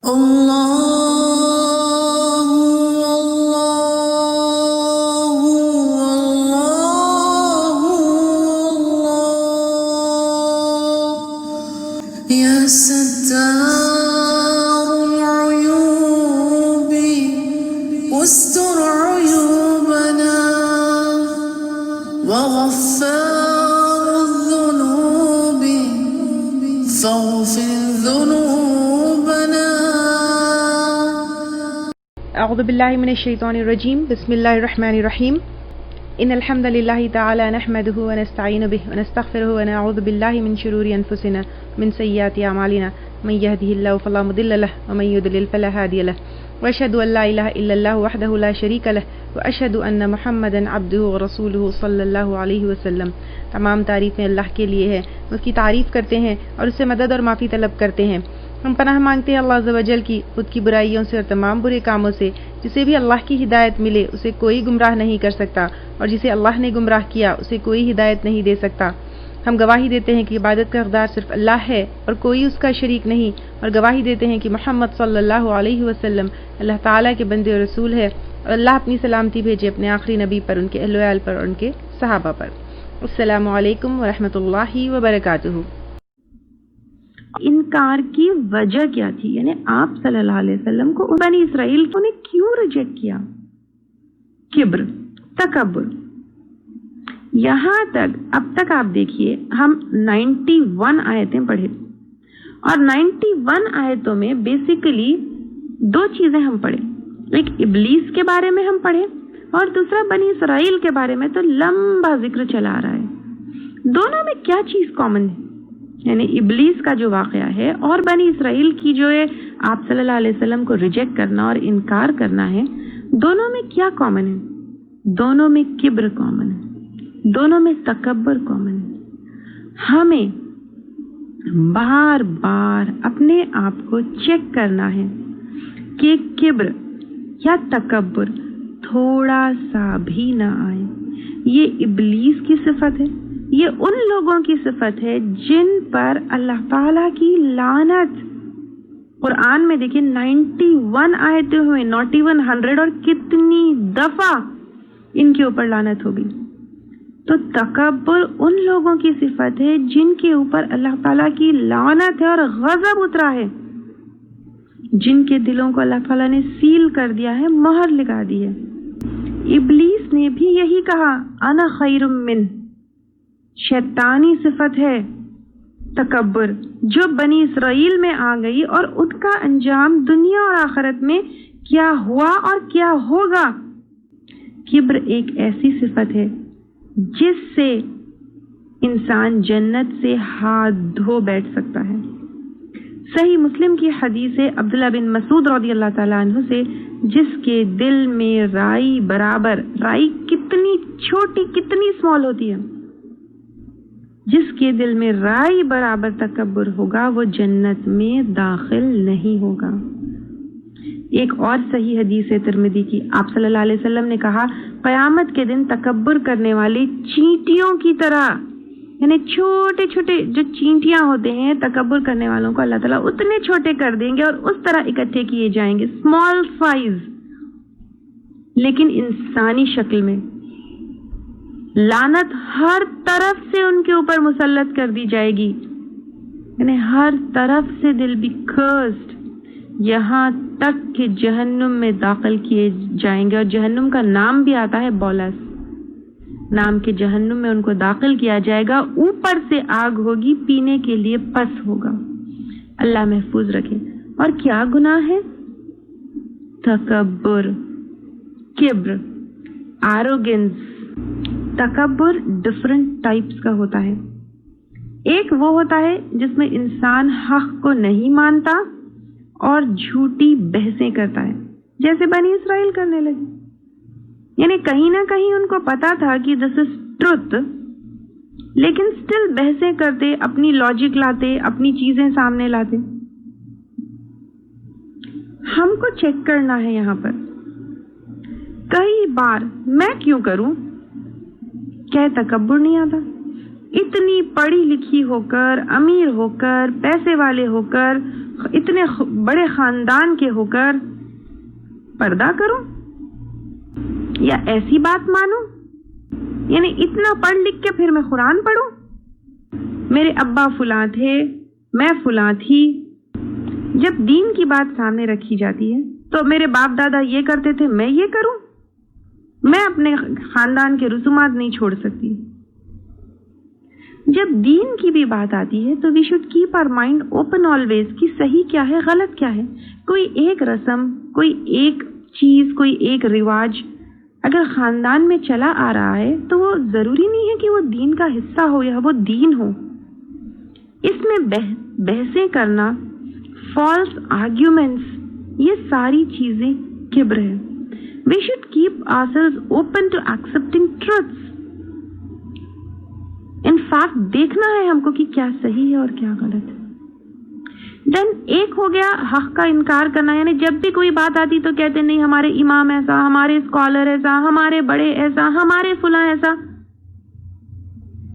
اللہ اللہ اللہ یا ستار العیوب واستر عیوبنا وغفار الذنوب فاغفر ذنوبنا. اعوذ باللہ من الشیطان الرجیم. بسم اللہ الرحمن الرحیم. ان الحمد للہ تعالی نحمده ونستعین به ونستغفره ونعوذ باللہ من شرور انفسنا من سیئات اعمالنا من یهده اللہ فلا مضل له ومن یضلل فلا هادی له واشهد ان لا الہ الا اللہ وحده لا شریک له واشهد ان محمدا عبده ورسوله صلی اللہ علیہ وسلم. تمام تعریفیں اللہ کے لیے ہے، اس کی تعریف کرتے ہیں اور اس سے مدد اور معافی طلب کرتے ہیں. ہم پناہ مانگتے ہیں اللہ عز و جل کی خود کی برائیوں سے اور تمام برے کاموں سے. جسے بھی اللہ کی ہدایت ملے اسے کوئی گمراہ نہیں کر سکتا، اور جسے اللہ نے گمراہ کیا اسے کوئی ہدایت نہیں دے سکتا. ہم گواہی دیتے ہیں کہ عبادت کا حقدار صرف اللہ ہے اور کوئی اس کا شریک نہیں، اور گواہی دیتے ہیں کہ محمد صلی اللہ علیہ وسلم اللہ تعالیٰ کے بندے اور رسول ہے، اور اللہ اپنی سلامتی بھیجے اپنے آخری نبی پر، ان کے اہل و عیال پر اور ان کے صحابہ پر. السلام علیکم ورحمۃ اللہ وبرکاتہ. انکار کی وجہ کیا تھی؟ یعنی آپ صلی اللہ علیہ وسلم کو بنی اسرائیل نے کیوں ریجیکٹ کیا؟ کبر، تکبر. یہاں تک اب تک آپ دیکھیے ہم 91 آیتیں پڑھے، اور 91 آیتوں میں بیسیکلی دو چیزیں ہم پڑھے. ایک ابلیس کے بارے میں ہم پڑھے، اور دوسرا بنی اسرائیل کے بارے میں. تو لمبا ذکر چلا آ رہا ہے. دونوں میں کیا چیز کامن ہے؟ یعنی ابلیس کا جو واقعہ ہے اور بنی اسرائیل کی جو ہے آپ صلی اللہ علیہ وسلم کو ریجیکٹ کرنا اور انکار کرنا ہے، دونوں میں کیا کامن ہے؟ دونوں میں کبر کامن ہے، دونوں میں تکبر کامن ہے. ہمیں بار بار اپنے آپ کو چیک کرنا ہے کہ کبر یا تکبر تھوڑا سا بھی نہ آئے. یہ ابلیس کی صفت ہے، یہ ان لوگوں کی صفت ہے جن پر اللہ تعالیٰ کی لعنت. قرآن میں دیکھیں 91 آیتیں ہوئے، ناٹ ایون 100، اور کتنی دفعہ ان کے اوپر لعنت ہوگی. تو تکبر ان لوگوں کی صفت ہے جن کے اوپر اللہ تعالیٰ کی لعنت ہے اور غضب اترا ہے، جن کے دلوں کو اللہ تعالیٰ نے سیل کر دیا ہے، مہر لگا دی ہے. ابلیس نے بھی یہی کہا، انا خیر من. شیطانی صفت ہے تکبر، جو بنی اسرائیل میں آ گئی، اور ان کا انجام دنیا اور آخرت میں کیا ہوا اور کیا ہوگا. کبر ایک ایسی صفت ہے جس سے انسان جنت سے ہاتھ دھو بیٹھ سکتا ہے. صحیح مسلم کی حدیث ہے عبداللہ بن مسعود رضی اللہ تعالیٰ عنہ سے، جس کے دل میں رائی برابر، رائی کتنی چھوٹی کتنی اسمال ہوتی ہے، جس کے دل میں رائی برابر تکبر ہوگا وہ جنت میں داخل نہیں ہوگا. ایک اور صحیح حدیث ہے ترمذی کی، آپ صلی اللہ علیہ وسلم نے کہا قیامت کے دن تکبر کرنے والی چینٹیوں کی طرح، یعنی چھوٹے چھوٹے جو چینٹیاں ہوتے ہیں، تکبر کرنے والوں کو اللہ تعالیٰ اتنے چھوٹے کر دیں گے اور اس طرح اکٹھے کیے جائیں گے، اسمال سائز، لیکن انسانی شکل میں. لعنت ہر طرف سے ان کے اوپر مسلط کر دی جائے گی، یعنی ہر طرف سے دل بھی کرسڈ، یہاں تک کہ جہنم میں داخل کیے جائیں گے. اور جہنم کا نام بھی آتا ہے بولس نام کے. جہنم میں ان کو داخل کیا جائے گا، اوپر سے آگ ہوگی، پینے کے لیے پس ہوگا. اللہ محفوظ رکھے. اور کیا گناہ ہے؟ تکبر، کبر، ایروگنس. تکبر ڈفرنٹ ٹائپس کا ہوتا ہے. ایک وہ ہوتا ہے جس میں انسان حق کو نہیں مانتا اور جھوٹی بحثیں کرتا ہے، جیسے بنی اسرائیل کرنے لگے. یعنی کہیں نہ کہیں ان کو پتا تھا کہ دس از ٹروتھ، لیکن سٹل بحثیں کرتے، اپنی لاجک لاتے، اپنی چیزیں سامنے لاتے. ہم کو چیک کرنا ہے یہاں پر. کئی بار میں کیوں کروں؟ کیا تکبر نہیں آتا؟ اتنی پڑھی لکھی ہو کر، امیر ہو کر، پیسے والے ہو کر، اتنے بڑے خاندان کے ہو کر پردہ کروں یا ایسی بات مانوں؟ یعنی اتنا پڑھ لکھ کے پھر میں قرآن پڑھوں؟ میرے ابا فلاں تھے، میں فلاں تھی. جب دین کی بات سامنے رکھی جاتی ہے تو میرے باپ دادا یہ کرتے تھے، میں یہ کروں؟ میں اپنے خاندان کے رسومات نہیں چھوڑ سکتی. جب دین کی بھی بات آتی ہے تو we should keep our mind open always کہ صحیح کیا ہے، غلط کیا ہے. کوئی ایک رسم، کوئی ایک چیز، کوئی ایک رواج اگر خاندان میں چلا آ رہا ہے تو وہ ضروری نہیں ہے کہ وہ دین کا حصہ ہو یا وہ دین ہو. اس میں بحثیں کرنا، فالس آرگیومنٹس، یہ ساری چیزیں کبر ہے. We should keep ourselves open to accepting truths. In fact, دیکھنا ہے ہم کو کہ کیا صحیح ہے اور کیا غلط ہے. دین ایک ہو گیا حق کا انکار کرنا، یعنی جب بھی کوئی بات آتی تو کہتے نہیں ہمارے امام ایسا، ہمارے اسکالر ایسا، ہمارے بڑے ایسا، ہمارے فلاں ایسا.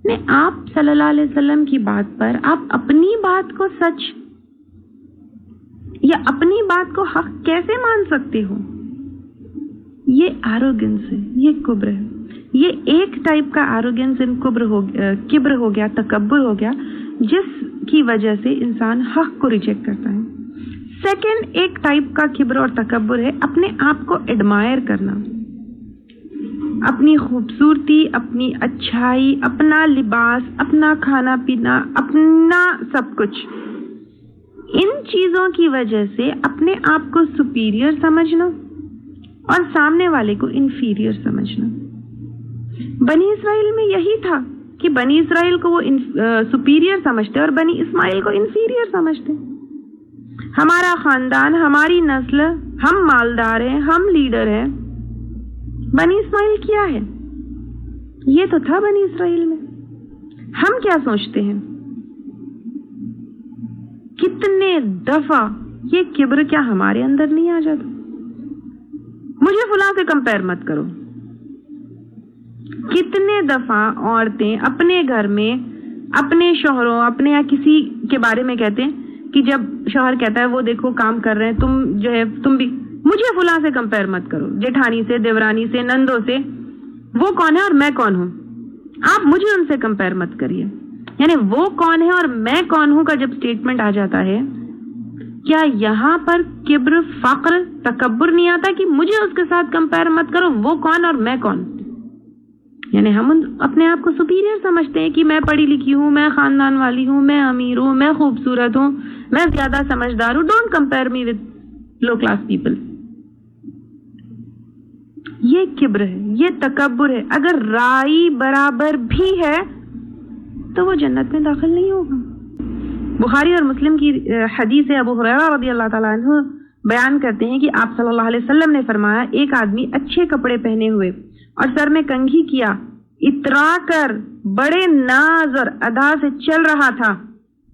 نہیں، آپ صلی اللہ علیہ وسلم کی بات پر آپ اپنی بات کو سچ یا اپنی بات کو حق کیسے مان سکتے ہو؟ یہ ایروگنس ہے، یہ کبر ہے. یہ ایک ٹائپ کا ایروگنس کبر ہو گیا، تکبر ہو گیا، جس کی وجہ سے انسان حق کو ریجیکٹ کرتا ہے. سیکنڈ ایک ٹائپ کا کبر اور تکبر ہے اپنے آپ کو ایڈمائر کرنا، اپنی خوبصورتی، اپنی اچھائی، اپنا لباس، اپنا کھانا پینا، اپنا سب کچھ. ان چیزوں کی وجہ سے اپنے آپ کو سپیریئر سمجھنا اور سامنے والے کو انفیریئر سمجھنا. بنی اسرائیل میں یہی تھا کہ بنی اسرائیل کو وہ سپیریئر سمجھتے اور بنی اسماعیل کو انفیریئر سمجھتے. ہمارا خاندان، ہماری نسل، ہم مالدار ہیں، ہم لیڈر ہیں. بنی اسماعیل کیا ہے؟ یہ تو تھا بنی اسرائیل میں. ہم کیا سوچتے ہیں؟ کتنے دفعہ یہ کبر کیا ہمارے اندر نہیں آ جاتا؟ مجھے فلاں سے کمپیئر مت کرو. کتنے دفعہ عورتیں اپنے گھر میں اپنے شوہروں، اپنے یا کسی کے بارے میں کہتے ہیں کہ جب شوہر کہتا ہے وہ دیکھو کام کر رہے ہیں، تم جو ہے تم بھی مجھے فلاں سے کمپیئر مت کرو، جیٹھانی سے، دیورانی سے، نندوں سے. وہ کون ہے اور میں کون ہوں؟ آپ مجھے ان سے کمپیئر مت کریے. یعنی وہ کون ہے اور میں کون ہوں کا جب اسٹیٹمنٹ آ جاتا ہے، کیا یہاں پر کبر، فقر، تکبر نہیں آتا کہ مجھے اس کے ساتھ کمپیئر مت کرو، وہ کون اور میں کون؟ یعنی ہم اپنے آپ کو سپیریئر سمجھتے ہیں کہ میں پڑھی لکھی ہوں، میں خاندان والی ہوں، میں امیر ہوں، میں خوبصورت ہوں، میں زیادہ سمجھدار ہوں. Don't compare me with low class people. یہ کبر ہے، یہ تکبر ہے. اگر رائی برابر بھی ہے تو وہ جنت میں داخل نہیں ہوگا. بخاری اور مسلم کی حدیث ابو ہریرہ رضی اللہ تعالیٰ عنہ بیان کرتے ہیں کہ آپ صلی اللہ علیہ وسلم نے فرمایا، ایک آدمی اچھے کپڑے پہنے ہوئے اور سر میں کنگھی کیا، اترا کر بڑے ناز اور ادا سے چل رہا تھا.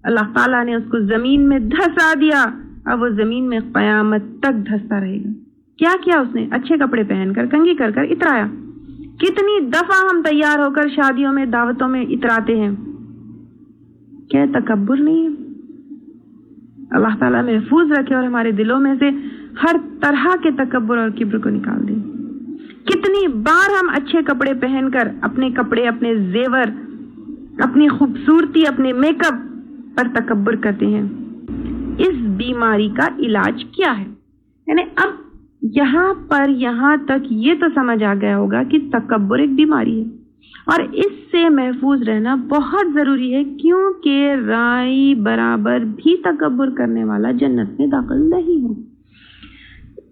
اللہ تعالیٰ نے اس کو زمین میں دھسا دیا، اب وہ زمین میں قیامت تک دھستا رہے گا. کیا کیا اس نے؟ اچھے کپڑے پہن کر، کنگھی کر کر اترایا. کتنی دفعہ ہم تیار ہو کر شادیوں میں، دعوتوں میں اتراتے ہیں. کیا تکبر نہیں ہے؟ اللہ تعالیٰ محفوظ رکھے اور ہمارے دلوں میں سے ہر طرح کے تکبر اور کبر کو نکال دے. کتنی بار ہم اچھے کپڑے پہن کر اپنے کپڑے، اپنے زیور، اپنی خوبصورتی، اپنے میک اپ پر تکبر کرتے ہیں. اس بیماری کا علاج کیا ہے؟ یعنی اب یہاں تک یہ تو سمجھ آ گیا ہوگا کہ تکبر ایک بیماری ہے اور اس سے محفوظ رہنا بہت ضروری ہے، کیونکہ رائی برابر بھی تکبر کرنے والا جنت میں داخل نہیں ہو.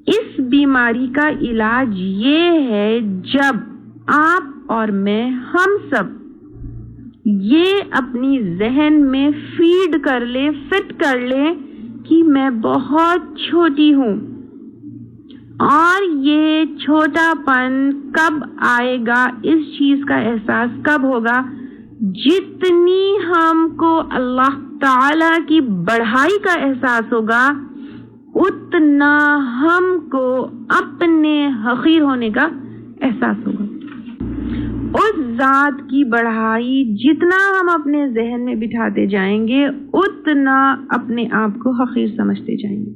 اس بیماری کا علاج یہ ہے جب آپ اور میں، ہم سب یہ اپنی ذہن میں فیڈ کر لیں، فٹ کر لیں کہ میں بہت چھوٹی ہوں اور یہ چھوٹا پن کب آئے گا، اس چیز کا احساس کب ہوگا؟ جتنی ہم کو اللہ تعالی کی بڑائی کا احساس ہوگا، اتنا ہم کو اپنے حقیر ہونے کا احساس ہوگا. اس ذات کی بڑائی جتنا ہم اپنے ذہن میں بٹھاتے جائیں گے اتنا اپنے آپ کو حقیر سمجھتے جائیں گے،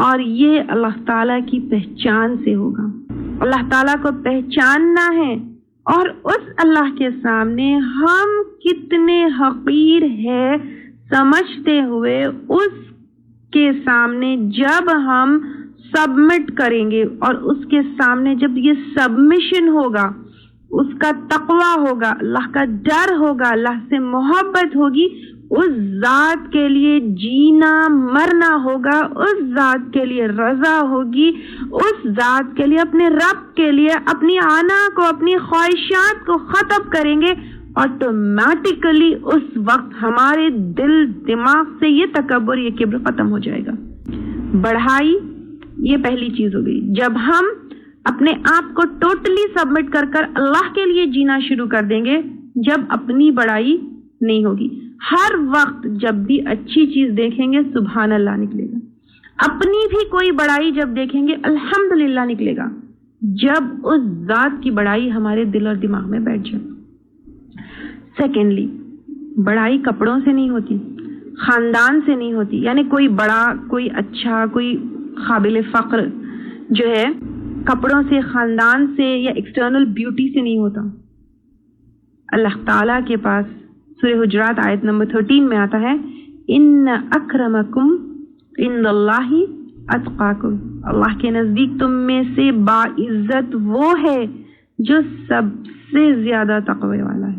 اور یہ اللہ تعالیٰ کی پہچان سے ہوگا۔ اللہ تعالیٰ کو پہچاننا ہے، اور اس اللہ کے سامنے ہم کتنے حقیر ہے سمجھتے ہوئے اس کے سامنے جب ہم سبمٹ کریں گے، اور اس کے سامنے جب یہ سبمیشن ہوگا، اس کا تقویٰ ہوگا، اللہ کا ڈر ہوگا، اللہ سے محبت ہوگی، اس ذات کے لیے جینا مرنا ہوگا، اس ذات کے لیے رضا ہوگی، اس ذات کے لیے اپنے رب کے لیے اپنی آنا کو، اپنی خواہشات کو ختم کریں گے، آٹومیٹکلی اس وقت ہمارے دل دماغ سے یہ تکبر، یہ کبر ختم ہو جائے گا۔ بڑھائی یہ پہلی چیز ہو گئی۔ جب ہم اپنے آپ کو ٹوٹلی سبمٹ کر کر اللہ کے لیے جینا شروع کر دیں گے، جب اپنی بڑائی نہیں ہوگی۔ ہر وقت جب بھی اچھی چیز دیکھیں گے سبحان اللہ نکلے گا، اپنی بھی کوئی بڑائی جب دیکھیں گے الحمدللہ نکلے گا، جب اس ذات کی بڑائی ہمارے دل اور دماغ میں بیٹھ جائے۔ سیکنڈلی، بڑائی کپڑوں سے نہیں ہوتی، خاندان سے نہیں ہوتی، یعنی کوئی بڑا، کوئی اچھا، کوئی قابل فخر جو ہے کپڑوں سے، خاندان سے یا ایکسٹرنل بیوٹی سے نہیں ہوتا۔ اللہ تعالیٰ کے پاس سورہ حجرات آیت نمبر 13 میں آتا ہے ان اکرمکم عند اللہ اتقاکم، اللہ کے نزدیک تم میں سے باعزت وہ ہے جو سب سے زیادہ تقوی والا ہے۔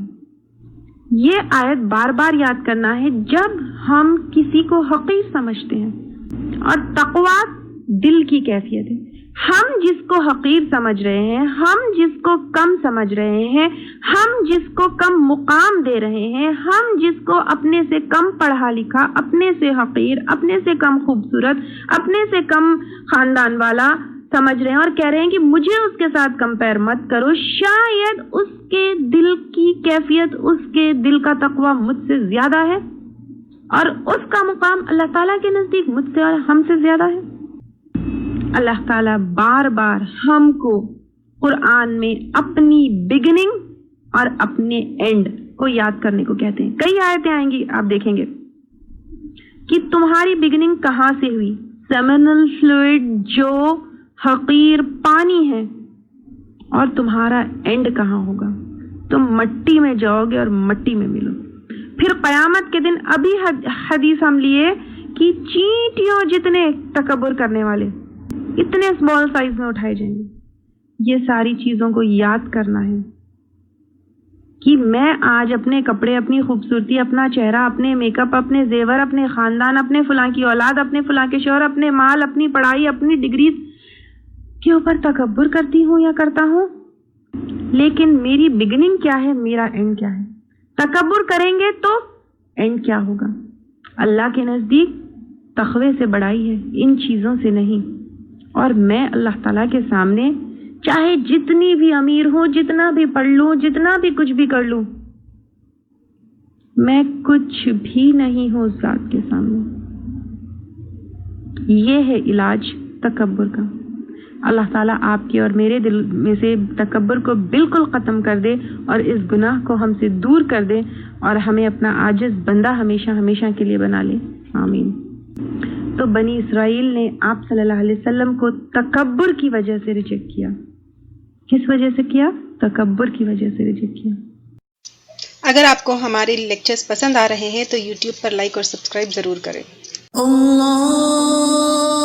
یہ آیت بار بار یاد کرنا ہے جب ہم کسی کو حقیر سمجھتے ہیں، اور تقوی دل کی کیفیت ہے۔ ہم جس کو حقیر سمجھ رہے ہیں، ہم جس کو کم سمجھ رہے ہیں، ہم جس کو کم مقام دے رہے ہیں، ہم جس کو اپنے سے کم پڑھا لکھا، اپنے سے حقیر، اپنے سے کم خوبصورت، اپنے سے کم خاندان والا سمجھ رہے ہیں، اور کہہ رہے ہیں کہ مجھے اس کے ساتھ کمپیئر مت کرو، شاید اس کے دل کی کیفیت، اس کے دل کا تقویٰ مجھ سے زیادہ ہے، اور اس کا مقام اللہ تعالیٰ کے نزدیک مجھ سے اور ہم سے زیادہ ہے۔ اللہ تعالیٰ بار بار ہم کو قرآن میں اپنی بگننگ اور اپنے اینڈ کو یاد کرنے کو کہتے ہیں۔ کئی آیتیں آئیں گی، آپ دیکھیں گے کہ تمہاری بگننگ کہاں سے ہوئی، سیمنل فلوئڈ جو حقیر پانی ہے، اور تمہارا اینڈ کہاں ہوگا، تم مٹی میں جاؤ گے اور مٹی میں ملو۔ پھر قیامت کے دن ابھی حدیث ہم لیے کہ چینٹیوں جتنے تکبر کرنے والے اتنے اسمال سائز میں اٹھائے جائیں گے۔ یہ ساری چیزوں کو یاد کرنا ہے کہ میں آج اپنے کپڑے، اپنی خوبصورتی، اپنا چہرہ، اپنے میک اپ، اپنے زیور، اپنے خاندان، اپنے فلاں کی اولاد، اپنے فلاں کے شوہر، اپنے مال، اپنی پڑھائی، اپنی ڈگریز کے اوپر تکبر کرتی ہوں یا کرتا ہوں، لیکن میری بگننگ کیا ہے، میرا اینڈ کیا ہے؟ تکبر کریں گے تو اینڈ کیا ہوگا؟ اللہ کے نزدیک تقوی سے بڑائی ہے، ان چیزوں سے نہیں۔ اور میں اللہ تعالیٰ کے سامنے چاہے جتنی بھی امیر ہوں، جتنا بھی پڑھ لوں، جتنا بھی کچھ بھی کر لوں، میں کچھ بھی نہیں ہوں اس ذات کے سامنے۔ یہ ہے علاج تکبر کا۔ اللہ تعالیٰ آپ کے اور میرے دل میں سے تکبر کو بالکل ختم کر دے، اور اس گناہ کو ہم سے دور کر دے، اور ہمیں اپنا عاجز بندہ ہمیشہ ہمیشہ کے لیے بنا لے، آمین۔ تو بنی اسرائیل نے آپ صلی اللہ علیہ وسلم کو تکبر کی وجہ سے ریجیکٹ کیا۔ کس وجہ سے کیا؟ تکبر کی وجہ سے ریجیکٹ کیا۔ اگر آپ کو ہمارے لیکچرز پسند آ رہے ہیں تو یوٹیوب پر لائک اور سبسکرائب ضرور کریں۔ اللہ